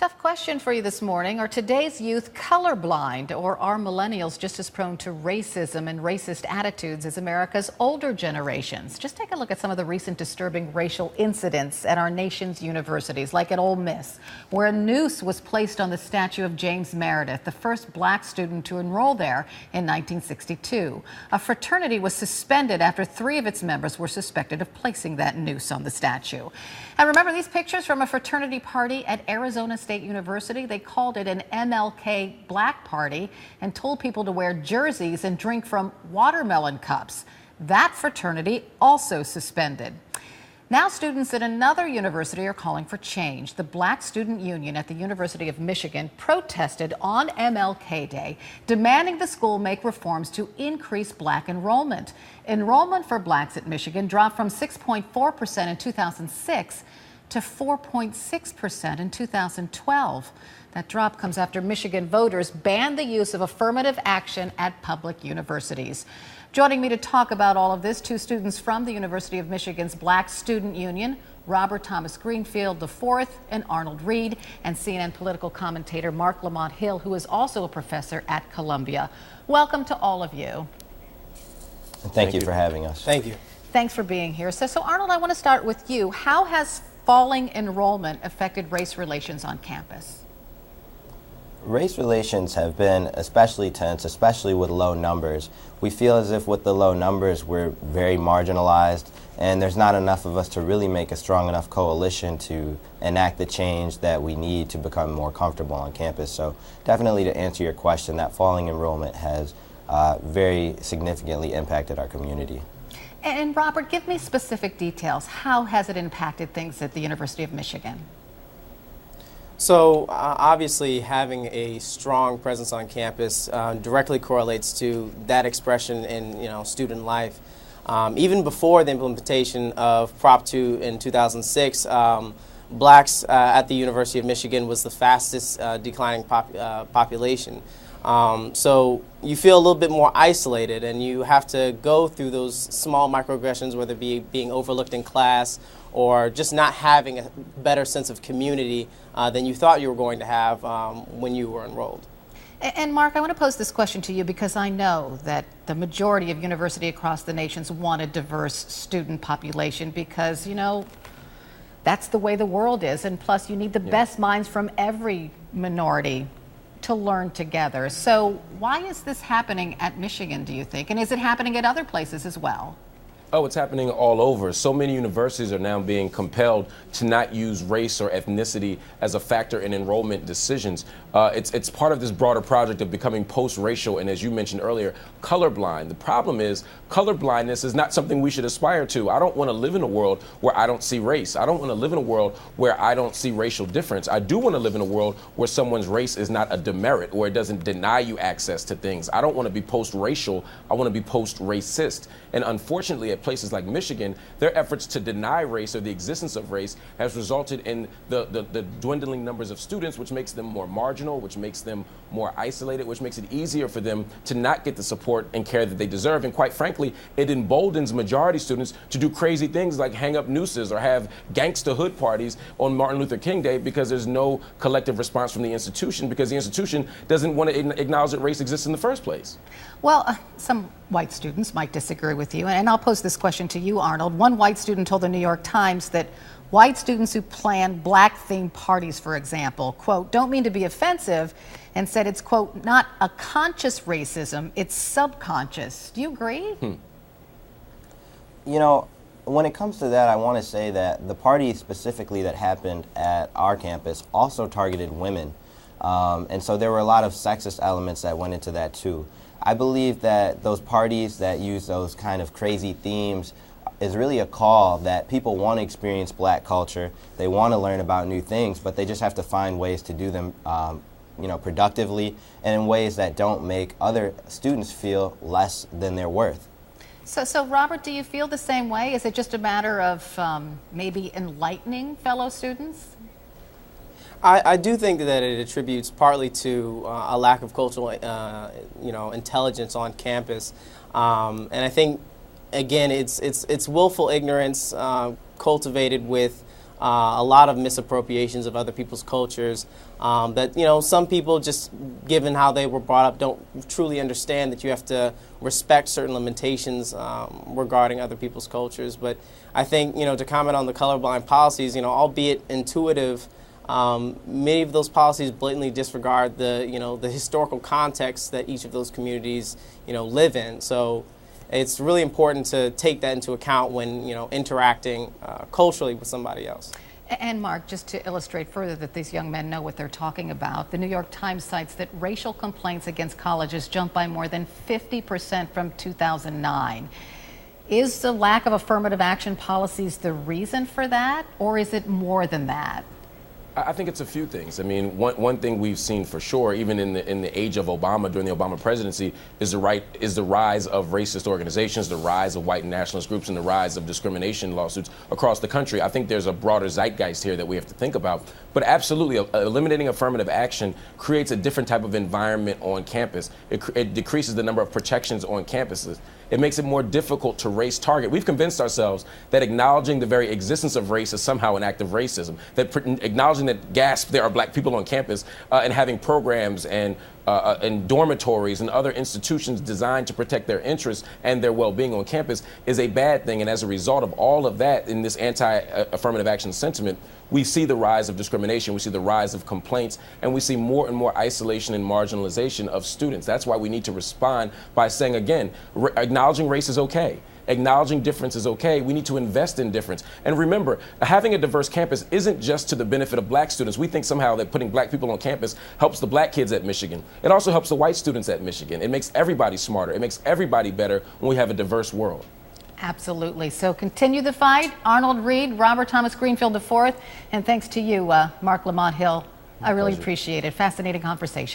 tough question for you this morning. Are today's youth colorblind, or are millennials just as prone to racism and racist attitudes as America's older generations? Just take a look at some of the recent disturbing racial incidents at our nation's universities, like at Ole Miss, where a noose was placed on the statue of James Meredith, the first black student to enroll there in 1962. A fraternity was suspended after 3 of its members were suspected of placing that noose on the statue. And remember these pictures from a fraternity party at Arizona State University? They called it an MLK Black Party and told people to wear jerseys and drink from watermelon cups. That fraternity also suspended. Now students at another university are calling for change. The Black Student Union at the University of Michigan protested on MLK Day, demanding the school make reforms to increase black enrollment. Enrollment for blacks at Michigan dropped from 6.4% in 2006 to 4.6% in 2012. That drop comes after Michigan voters banned the use of affirmative action at public universities. Joining me to talk about all of this, 2 students from the University of Michigan's Black Student Union, Robert Thomas Greenfield IV and Arnold Reed, and CNN political commentator Mark Lamont Hill, who is also a professor at Columbia. Welcome to all of you. Thank you for having us. Thank you. Thanks for being here. So Arnold, I want to start with you. How has falling enrollment affected race relations on campus? Race relations have been especially tense, especially with low numbers. We feel as if with the low numbers we're very marginalized, and there's not enough of us to really make a strong enough coalition to enact the change that we need to become more comfortable on campus. So definitely, to answer your question, that falling enrollment has very significantly impacted our community. And Robert, give me specific details. How has it impacted things at the University of Michigan? So obviously having a strong presence on campus directly correlates to that expression in student life. Even before the implementation of Prop 2 in 2006, blacks at the University of Michigan was the fastest declining population. So you feel a little bit more isolated, and you have to go through those small microaggressions, whether it be being overlooked in class or just not having a better sense of community than you thought you were going to have when you were enrolled. And Mark, I want to pose this question to you because I know that the majority of universities across the nations want a diverse student population because, that's the way the world is. And plus, you need the best minds from every minority to learn together. So why is this happening at Michigan, do you think? And is it happening at other places as well? Oh, it's happening all over. So many universities are now being compelled to not use race or ethnicity as a factor in enrollment decisions. It's part of this broader project of becoming post-racial and, as you mentioned earlier, colorblind. The problem is colorblindness is not something we should aspire to. I don't want to live in a world where I don't see race. I don't want to live in a world where I don't see racial difference. I do want to live in a world where someone's race is not a demerit or it doesn't deny you access to things. I don't want to be post-racial. I want to be post-racist. And unfortunately, at places like Michigan, their efforts to deny race or the existence of race has resulted in the dwindling numbers of students, which makes them more marginal, which makes them more isolated, which makes it easier for them to not get the support and care that they deserve. And quite frankly, it emboldens majority students to do crazy things like hang up nooses or have gangsta hood parties on Martin Luther King Day because there's no collective response from the institution because the institution doesn't want to acknowledge that race exists in the first place. Well, some white students might disagree with you, and I'll pose this question to you, Arnold. One white student told the New York Times that white students who plan black-themed parties, for example, quote, don't mean to be offensive, and said it's, quote, not a conscious racism, it's subconscious. Do you agree? When it comes to that, I want to say that the party specifically that happened at our campus also targeted women. And so there were a lot of sexist elements that went into that too. I believe that those parties that use those kind of crazy themes is really a call that people want to experience black culture. They want to learn about new things, but they just have to find ways to do them productively and in ways that don't make other students feel less than their worth. So Robert, do you feel the same way? Is it just a matter of maybe enlightening fellow students? I do think that it attributes partly to a lack of cultural, intelligence on campus, and I think, again, it's willful ignorance cultivated with a lot of misappropriations of other people's cultures that, you know, some people, just given how they were brought up, don't truly understand that you have to respect certain limitations regarding other people's cultures. But I think, you know, to comment on the colorblind policies, you know, albeit intuitive, many of those policies blatantly disregard the, you know, the historical context that each of those communities, you know, live in. So it's really important to take that into account when, you know, interacting culturally with somebody else. And Mark, just to illustrate further that these young men know what they're talking about, the New York Times cites that racial complaints against colleges jumped by more than 50% from 2009. Is the lack of affirmative action policies the reason for that, or is it more than that? I think it's a few things. I mean, one thing we've seen for sure, even in the age of Obama, during the Obama presidency, is the rise of racist organizations, the rise of white nationalist groups, and the rise of discrimination lawsuits across the country. I think there's a broader zeitgeist here that we have to think about. But absolutely, eliminating affirmative action creates a different type of environment on campus. It decreases the number of protections on campuses. It makes it more difficult to race target. We've convinced ourselves that acknowledging the very existence of race is somehow an act of racism, that acknowledging that gasp there are black people on campus and having programs and dormitories and other institutions designed to protect their interests and their well-being on campus is a bad thing. And as a result of all of that, in this anti-affirmative action sentiment, we see the rise of discrimination, we see the rise of complaints, and we see more and more isolation and marginalization of students. That's why we need to respond by saying, again, acknowledging race is okay. Acknowledging difference is okay. We need to invest in difference. And remember, having a diverse campus isn't just to the benefit of black students. We think somehow that putting black people on campus helps the black kids at Michigan. It also helps the white students at Michigan. It makes everybody smarter. It makes everybody better when we have a diverse world. Absolutely. So continue the fight. Arnold Reed, Robert Thomas Greenfield IV, and thanks to you, Mark Lamont Hill. I really appreciate it. Fascinating conversation.